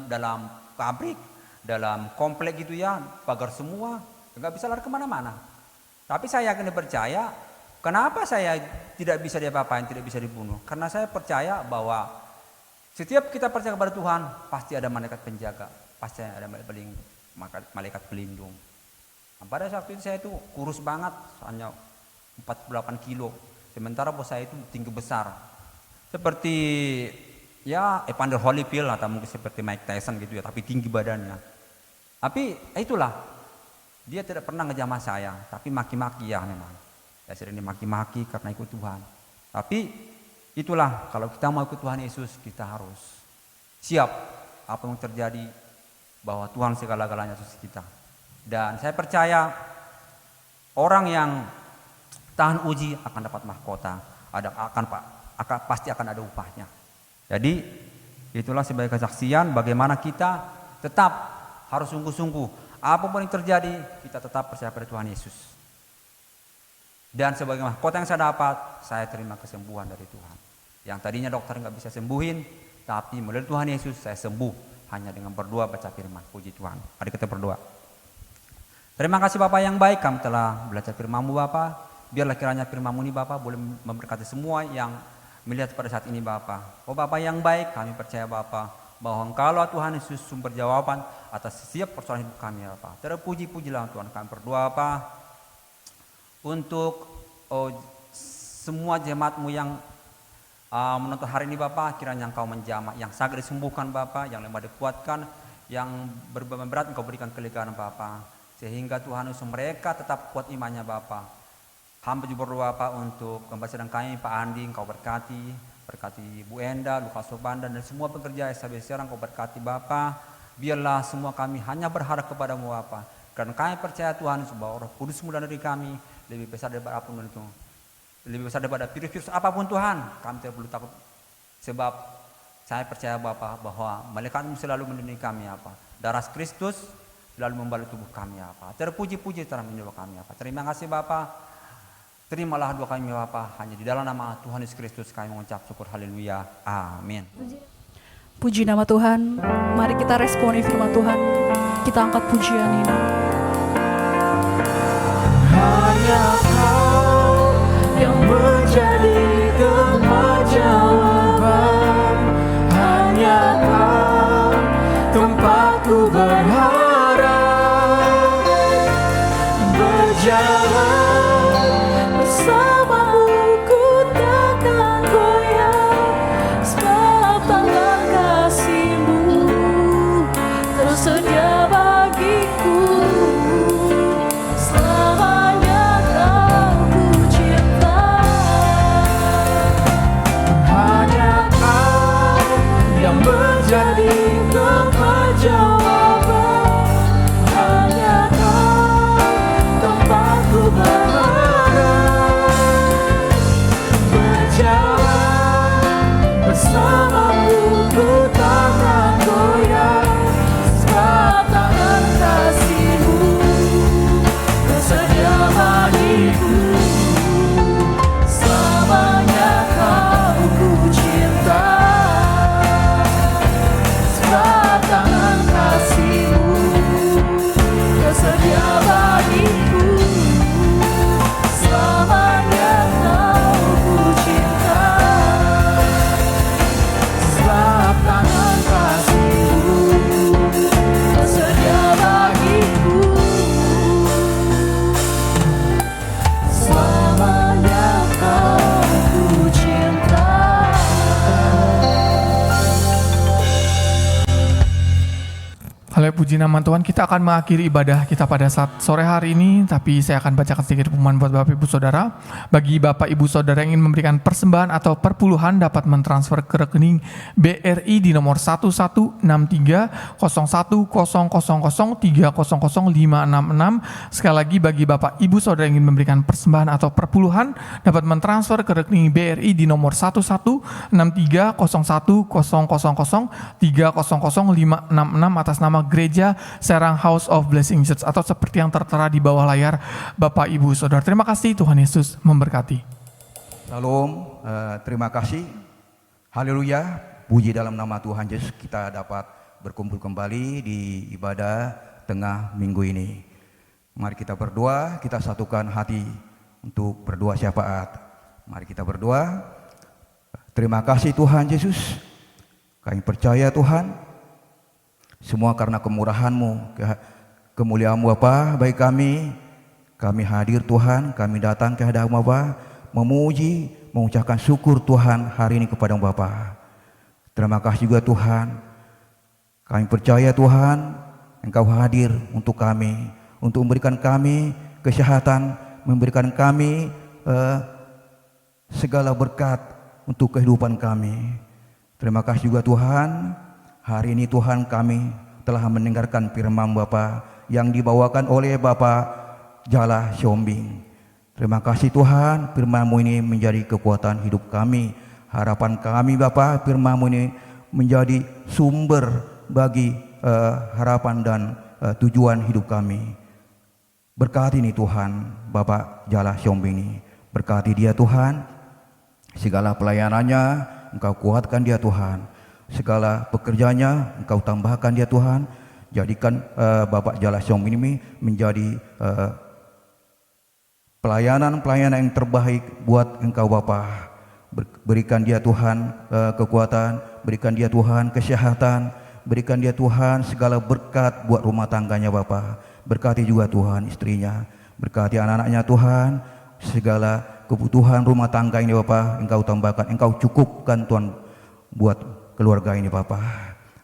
dalam pabrik, dalam komplek gitu ya, pagar semua, nggak bisa lari kemana-mana. Tapi saya yakin dan percaya, kenapa saya tidak bisa diapa-apain, tidak bisa dibunuh? Karena saya percaya bahwa setiap kita percaya kepada Tuhan, pasti ada malaikat penjaga, pasti ada malaikat pelindung. Nah, pada saat itu saya itu kurus banget, hanya 48 kilo. Sementara bos saya itu tinggi besar. Seperti ya Evander Holyfield atau mungkin seperti Mike Tyson gitu ya, tapi tinggi badannya. Tapi itulah, dia tidak pernah ngejamah saya, tapi maki-maki ya memang. Saya sering dimaki-maki karena ikut Tuhan. Tapi itulah, kalau kita mau ikut Tuhan Yesus, kita harus siap apa yang terjadi, bahwa Tuhan segala-galanya Yesus kita. Dan saya percaya orang yang tahan uji akan dapat mahkota, pasti akan ada upahnya. Jadi itulah sebagai kesaksian bagaimana kita tetap harus sungguh-sungguh, apapun yang terjadi kita tetap percaya pada Tuhan Yesus. Dan sebagai mahkota yang saya dapat, saya terima kesembuhan dari Tuhan. Yang tadinya dokter nggak bisa sembuhin, tapi melalui Tuhan Yesus saya sembuh hanya dengan berdoa baca firman. Puji Tuhan. Mari kita berdoa. Terima kasih Bapak yang baik, kami telah belajar firman-Mu Bapak. Biarlah kiranya firman-Mu ini Bapak boleh memberkati semua yang melihat pada saat ini Bapak. Oh Bapak yang baik, kami percaya Bapak bahwa Engkaulah Tuhan Yesus sumber jawaban atas setiap persoalan hidup kami Bapak. Terpuji-pujilah Tuhan, kami berdoa Bapak untuk semua jemaat-Mu yang menonton hari ini Bapak, kiranya Engkau menjamah, yang sakit disembuhkan Bapak, yang lemah dikuatkan, yang berbeban berat Engkau berikan kelegaan Bapak, sehingga Tuhan Yesus mereka tetap kuat imannya Bapak. Hamba juga berdoa Pak untuk kembali sedang kami Pak Andi, Engkau berkati Bu Enda, Lukas Sobanda dan semua pekerja SHB Serang, Engkau berkati Bapak. Biarlah semua kami hanya berharap kepada-Mu Bapak, karena kami percaya Tuhan bahwa Roh Kudus mudah dari kami lebih besar daripada apapun itu, lebih besar daripada virus-virus apapun Tuhan. Kami tidak perlu takut, sebab saya percaya Bapak bahwa malaikat-Mu selalu melindungi kami apa. Darah Kristus selalu membalut tubuh kami apa. Terpuji-puji dalam hidup kami apa. Terima kasih Bapak. Terimalah doa kami Bapa, hanya di dalam nama Tuhan Yesus Kristus kami mengucap syukur, haleluya, amin. Puji nama Tuhan, mari kita responi firman Tuhan, kita angkat pujian ini. Hanya Kau yang menjadi tempat jawaban, hanya Kau tempatku berharap, berjalan bersamamu ku takkan goyah, sebab tangan kasih-Mu tersedia bagiku. Selamanya Kau ku cinta, hanya Kau yang menjadi tempat jawaban, hanya Kau tempatku berharap, berjalan bersamamu ku takkan goyah, sebab tangan kasih-Mu tersedia bagiku. Selamanya Kau ku cinta, Oleh puji nama Tuhan, kita akan mengakhiri ibadah kita pada saat sore hari ini, tapi saya akan bacakan sedikit pengumuman buat Bapak Ibu Saudara. Bagi Bapak Ibu Saudara yang ingin memberikan persembahan atau perpuluhan dapat mentransfer ke rekening BRI di nomor 1163010003005666. Sekali lagi, bagi Bapak Ibu Saudara yang ingin memberikan persembahan atau perpuluhan dapat mentransfer ke rekening BRI di nomor 1163010003005666 atas nama Gereja Serang House of Blessing Church, atau seperti yang tertera di bawah layar Bapak Ibu Saudara. Terima kasih, Tuhan Yesus memberkati. Salam, terima kasih. Haleluya, puji dalam nama Tuhan Yesus kita dapat berkumpul kembali di ibadah tengah minggu ini. Mari kita berdoa, kita satukan hati untuk berdoa syafaat. Mari kita berdoa. Terima kasih Tuhan Yesus, kami percaya Tuhan, semua karena kemurahan-Mu, kemuliaan-Mu Bapa bagi kami hadir Tuhan, kami datang ke hadapan Bapa, memuji, mengucapkan syukur Tuhan hari ini kepada Bapa. Terima kasih juga Tuhan, kami percaya Tuhan, Engkau hadir untuk kami, untuk memberikan kami kesehatan, memberikan kami segala berkat untuk kehidupan kami. Terima kasih juga Tuhan, hari ini Tuhan kami telah mendengarkan firman Bapa yang dibawakan oleh Bapak Jala Siombing. Terima kasih Tuhan, firman-Mu ini menjadi kekuatan hidup kami. Harapan kami Bapa, firman-Mu ini menjadi sumber bagi harapan dan tujuan hidup kami. Berkati ini Tuhan, Bapak Jala Siombing ini. Berkati dia Tuhan, segala pelayanannya Engkau kuatkan dia Tuhan. Segala pekerjaannya Engkau tambahkan dia Tuhan. Jadikan Bapak Jala Siombing ini menjadi pelayanan yang terbaik buat Engkau Bapa. Berikan dia Tuhan kekuatan, berikan dia Tuhan kesehatan, berikan dia Tuhan segala berkat buat rumah tangganya Bapa. Berkati juga Tuhan istrinya, berkati anak-anaknya Tuhan. Segala kebutuhan rumah tangga ini Bapa Engkau tambahkan, Engkau cukupkan Tuhan buat keluarga ini Bapa.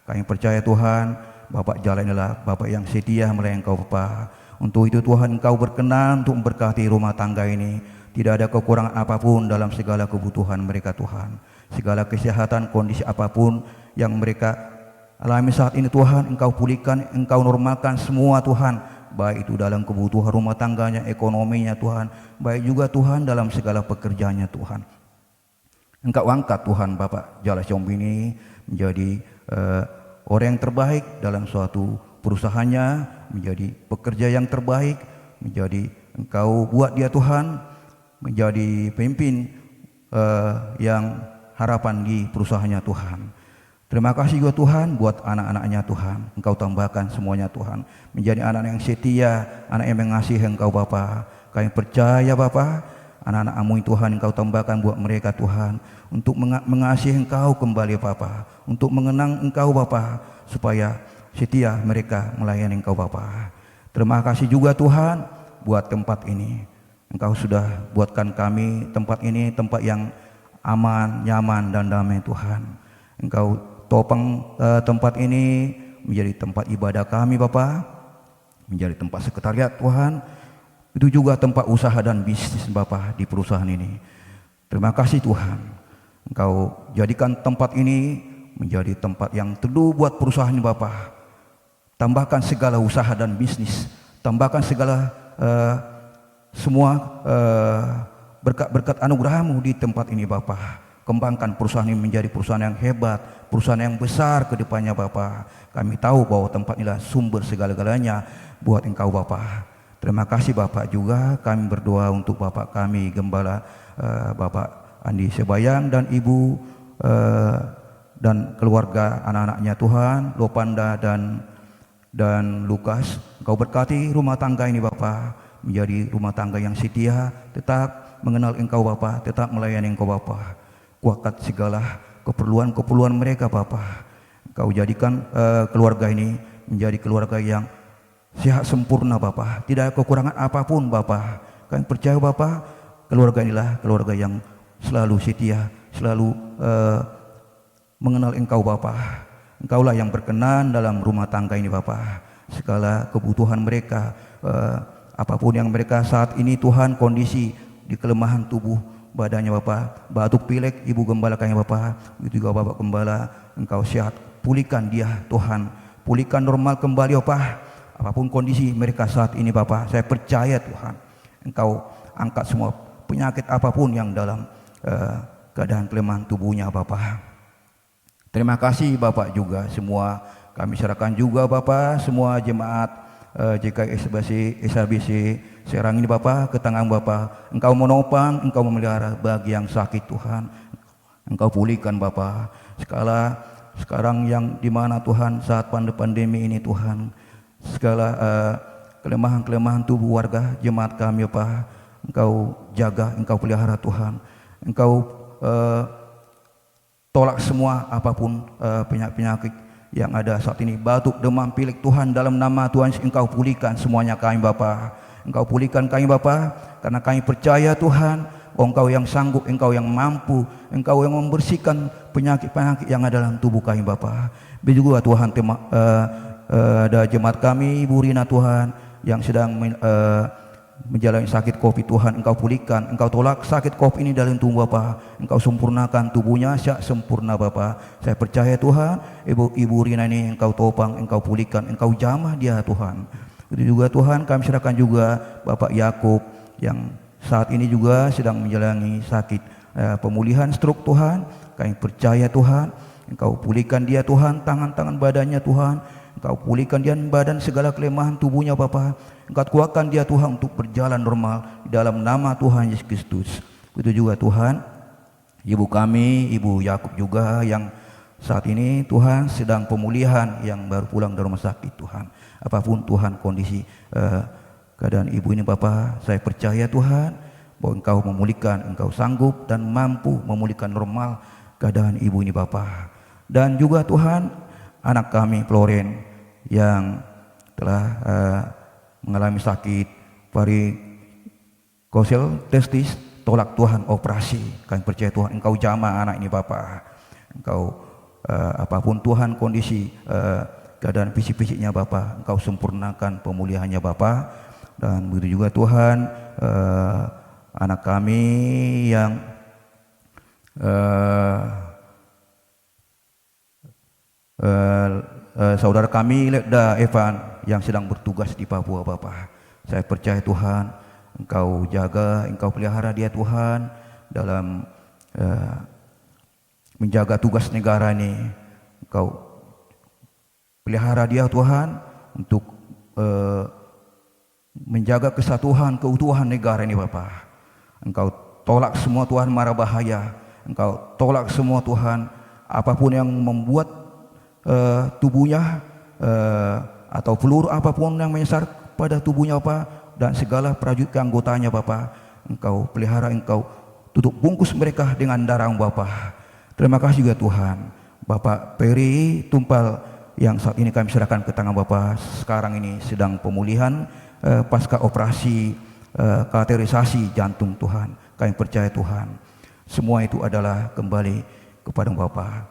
Kami percaya Tuhan, Bapak Jala inilah Bapak yang setia melayani Engkau Bapa. Untuk itu Tuhan Engkau berkenan untuk memberkati rumah tangga ini. Tidak ada kekurangan apapun dalam segala kebutuhan mereka Tuhan. Segala kesehatan, kondisi apapun yang mereka alami saat ini Tuhan, Engkau pulihkan, Engkau normalkan semua Tuhan. Baik itu dalam kebutuhan rumah tangganya, ekonominya Tuhan. Baik juga Tuhan dalam segala pekerjaannya Tuhan. Engkau angkat Tuhan Bapak Jala Siombing ini menjadi orang yang terbaik dalam suatu perusahaannya, menjadi pekerja yang terbaik, menjadi Engkau buat dia Tuhan menjadi pemimpin yang harapan di perusahaannya Tuhan. Terima kasih juga Tuhan buat anak-anaknya Tuhan. Engkau tambahkan semuanya Tuhan menjadi anak yang setia, anak yang mengasihi Engkau Bapa. Kami percaya Bapa, anak-anak-Mu Tuhan Engkau tambahkan buat mereka Tuhan untuk mengasihi Engkau kembali Bapa, untuk mengenang Engkau Bapa, supaya setia mereka melayani Engkau Bapa. Terima kasih juga Tuhan buat tempat ini. Engkau sudah buatkan kami tempat ini tempat yang aman, nyaman dan damai Tuhan. Engkau topang tempat ini menjadi tempat ibadah kami Bapa, menjadi tempat sekretariat Tuhan. Itu juga tempat usaha dan bisnis Bapa di perusahaan ini. Terima kasih Tuhan, Engkau jadikan tempat ini menjadi tempat yang teduh buat perusahaan ini Bapa. Tambahkan segala usaha dan bisnis, tambahkan segala semua berkat-berkat anugerah-Mu di tempat ini Bapa. Kembangkan perusahaan ini menjadi perusahaan yang hebat, perusahaan yang besar ke depannya Bapa. Kami tahu bahwa tempat inilah sumber segala-galanya buat Engkau Bapa. Terima kasih Bapak juga. Kami berdoa untuk Bapak kami Gembala Bapak Andi Sebayang dan Ibu dan keluarga anak-anaknya Tuhan, Lopanda dan Lukas. Engkau berkati rumah tangga ini Bapak menjadi rumah tangga yang setia, tetap mengenal Engkau Bapa, tetap melayani Engkau Bapa. Kuatkan segala keperluan mereka Bapa. Engkau jadikan keluarga ini menjadi keluarga yang sehat sempurna Bapa, tidak ada kekurangan apapun Bapa. Kami percaya Bapa, keluarga inilah keluarga yang selalu setia, selalu mengenal Engkau Bapa. Engkaulah yang berkenan dalam rumah tangga ini Bapa. Segala kebutuhan mereka, apapun yang mereka saat ini Tuhan, kondisi di kelemahan tubuh badannya Bapa, batuk pilek Ibu Gembala kami Bapa, begitu juga Bapak Gembala, Engkau sehat, pulihkan dia Tuhan, pulihkan normal kembali Bapa. Apapun kondisi mereka saat ini Bapa, saya percaya Tuhan, Engkau angkat semua penyakit apapun yang dalam keadaan kelemahan tubuhnya Bapa. Terima kasih Bapak juga semua kami serahkan juga Bapak semua jemaat JKI SABC Serang ini Bapak ke tangan Bapak. Engkau menopang, Engkau memelihara bagi yang sakit Tuhan. Engkau pulihkan Bapak. Sekarang yang di mana Tuhan saat pandemi ini Tuhan, segala kelemahan-kelemahan tubuh warga jemaat kami Bapak, Engkau jaga, Engkau pelihara Tuhan. Engkau tolak semua apapun penyakit yang ada saat ini, batuk, demam, pilek Tuhan, dalam nama Tuhan Engkau pulihkan semuanya kami Bapa. Engkau pulihkan kami Bapa, karena kami percaya Tuhan, Engkau yang sanggup, Engkau yang mampu, Engkau yang membersihkan penyakit-penyakit yang ada dalam tubuh kami Bapa. Begitu juga Tuhan, ada jemaat kami Ibu Rina Tuhan yang sedang menjalani sakit COVID Tuhan, Engkau pulihkan, Engkau tolak sakit COVID ini dalam tubuh Bapa. Engkau sempurnakan tubuhnya syak sempurna Bapa. Saya percaya Tuhan, Ibu Rina ini Engkau topang, Engkau pulihkan, Engkau jamah dia Tuhan. Itu juga Tuhan kami serahkan juga Bapak Yakub yang saat ini juga sedang menjalani sakit pemulihan stroke Tuhan. Kami percaya Tuhan, Engkau pulihkan dia Tuhan, tangan-tangan badannya Tuhan, Engkau pulihkan dia badan segala kelemahan tubuhnya Bapa. Engkau kuatkan dia Tuhan untuk berjalan normal di dalam nama Tuhan Yesus Kristus. Begitu juga Tuhan, Ibu kami, Ibu Yakub juga yang saat ini Tuhan sedang pemulihan, yang baru pulang dari rumah sakit Tuhan. Apapun Tuhan kondisi keadaan Ibu ini Bapa, saya percaya Tuhan bahwa Engkau memulihkan, Engkau sanggup dan mampu memulihkan normal keadaan Ibu ini Bapa. Dan juga Tuhan, anak kami Floren yang telah mengalami sakit varikosel testis, tolak Tuhan operasi. Kami percaya Tuhan Engkau jamah anak ini Bapa. Engkau apapun Tuhan kondisi keadaan fisik-fisiknya Bapa, Engkau sempurnakan pemulihannya Bapa. Dan begitu juga Tuhan, anak kami yang saudara kami Lekda Evan yang sedang bertugas di Papua Bapa. Saya percaya Tuhan, Engkau jaga, Engkau pelihara dia Tuhan dalam menjaga tugas negara ini. Engkau pelihara dia Tuhan untuk menjaga kesatuan, keutuhan negara ini Bapa. Engkau tolak semua Tuhan mara bahaya. Engkau tolak semua Tuhan apapun yang membuat tubuhnya atau peluru apapun yang menyasar pada tubuhnya Bapa, dan segala prajurit anggotanya Bapa. Engkau pelihara, Engkau tutup bungkus mereka dengan darah Bapa. Terima kasih juga Tuhan, Bapak Peri Tumpal yang saat ini kami serahkan ke tangan Bapa. Sekarang ini sedang pemulihan pasca operasi kateterisasi jantung Tuhan. Kami percaya Tuhan, semua itu adalah kembali kepada Bapa.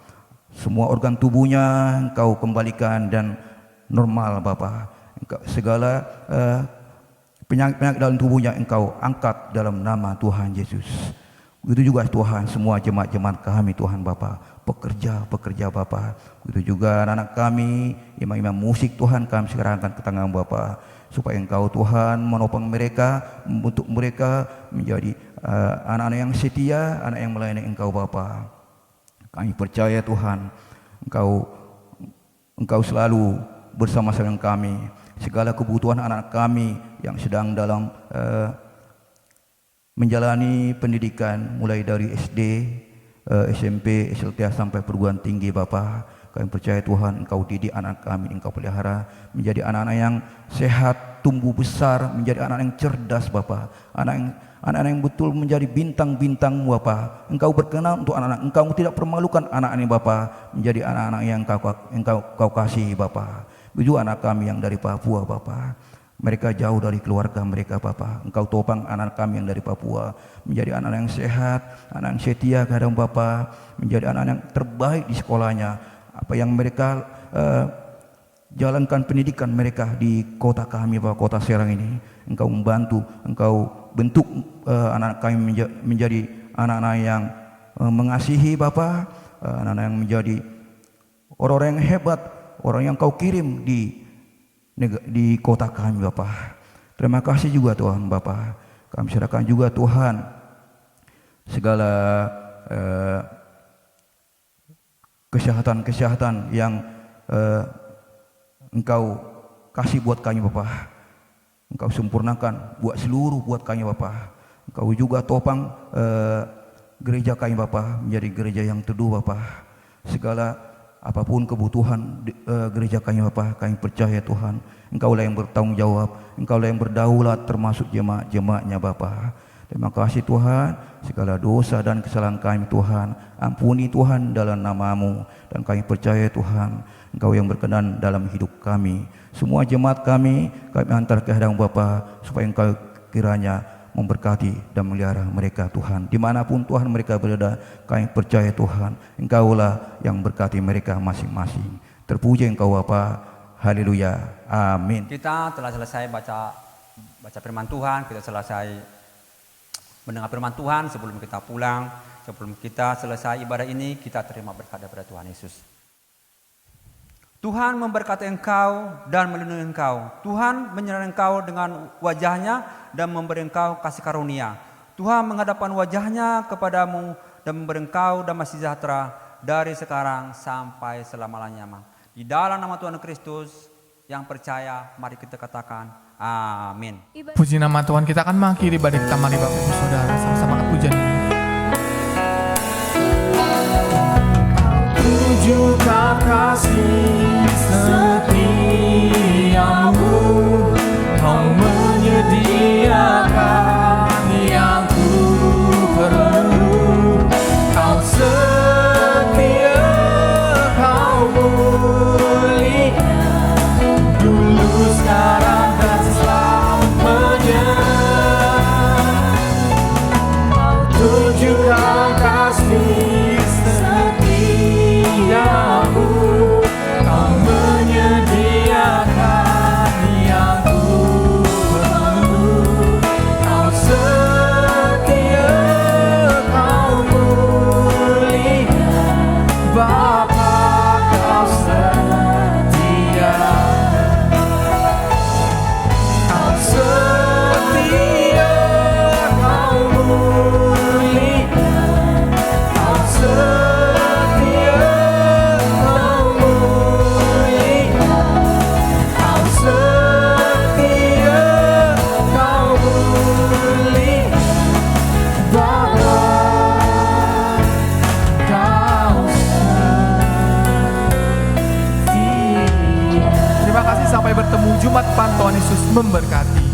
Semua organ tubuhnya Engkau kembalikan dan normal Bapa. Segala penyakit-penyakit dalam tubuhnya Engkau angkat dalam nama Tuhan Yesus. Begitu juga Tuhan semua jemaat-jemaat kami Tuhan Bapa, pekerja Bapa. Begitu juga anak-anak kami, imam-imam musik Tuhan kami serahkan ke tangan Bapa, supaya Engkau Tuhan menopang mereka, membentuk mereka menjadi anak-anak yang setia, anak yang melayani Engkau Bapa. Kami percaya Tuhan, Engkau selalu bersama-sama dengan kami. Segala kebutuhan anak kami yang sedang dalam menjalani pendidikan mulai dari SD, SMP, SLTA sampai perguruan tinggi Bapa. Kami percaya Tuhan Engkau didik anak kami, Engkau pelihara menjadi anak-anak yang sehat, tumbuh besar, menjadi anak yang cerdas Bapa. Anak-anak yang betul menjadi bintang-bintang Bapa. Engkau berkenan untuk anak-anak, Engkau tidak permalukan anak ini Bapa, menjadi anak-anak yang Engkau kasih Bapa. Begitu anak kami yang dari Papua Bapa, mereka jauh dari keluarga mereka Bapa. Engkau topang anak kami yang dari Papua menjadi anak yang sehat, anak yang setia kepada Bapa, menjadi anak yang terbaik di sekolahnya, apa yang mereka jalankan pendidikan mereka di kota kami, Bapak, kota Serang ini. Engkau membantu, Engkau bentuk anak kami menjadi anak-anak yang mengasihi, Bapak, anak-anak yang menjadi orang-orang yang hebat, orang yang Kau kirim di kota kami, Bapak. Terima kasih juga Tuhan, Bapak. Kami serahkan juga Tuhan segala kesehatan yang Engkau kasih buat kami, Bapak. Engkau sempurnakan buat seluruh buat kami, Bapak. Engkau juga topang gereja kami, Bapak, menjadi gereja yang teduh, Bapak. Segala apapun kebutuhan gereja kami, Bapak, kami percaya Tuhan, Engkaulah yang bertanggung jawab, Engkaulah yang berdaulat termasuk jemaat-jemaatnya, Bapak. Terima kasih Tuhan, segala dosa dan kesalahan kami, Tuhan, ampuni Tuhan dalam nama-Mu. Dan kami percaya Tuhan, Engkau yang berkenan dalam hidup kami. Semua jemaat kami hantar ke hadapan Bapa, supaya Engkau kiranya memberkati dan melihara mereka, Tuhan. Dimanapun Tuhan mereka berada, kami percaya Tuhan, Engkaulah yang berkati mereka masing-masing. Terpuji Engkau Bapa, haleluya, amin. Kita telah selesai baca firman Tuhan, kita selesai mendengar firman Tuhan. Sebelum kita pulang, sebelum kita selesai ibadah ini, kita terima berkat daripada Tuhan Yesus. Tuhan memberkati engkau dan melindungi engkau. Tuhan menyertai engkau dengan wajahnya dan memberi engkau kasih karunia. Tuhan menghadapkan wajahnya kepadamu dan memberi engkau damai sejahtera dari sekarang sampai selama-lamanya. Di dalam nama Tuhan Kristus yang percaya, mari kita katakan amin. Puji nama Tuhan, kita akan mengakhiri ibadah kita. Mari Bapak Ibu Saudara sama-sama angkat pujian ini. Tunjukkan kasih setiamu, Kau menyediakan yang ku perlu. Kau setia, Kau mulia, dulu, sekarang, dan selamanya. Kau tunjukkan kasih setiamu, Kau menyediakan yang ku perlu. Kau setia, Kau mulia, Bapa, Kau setia. Kau setia, Kau mulia, Kau setia, Kau mulia, Kau setia, Kau mulia, Bapa, Kau setia. Terima kasih, sampai bertemu Jumat depan. Tuhan Yesus memberkati.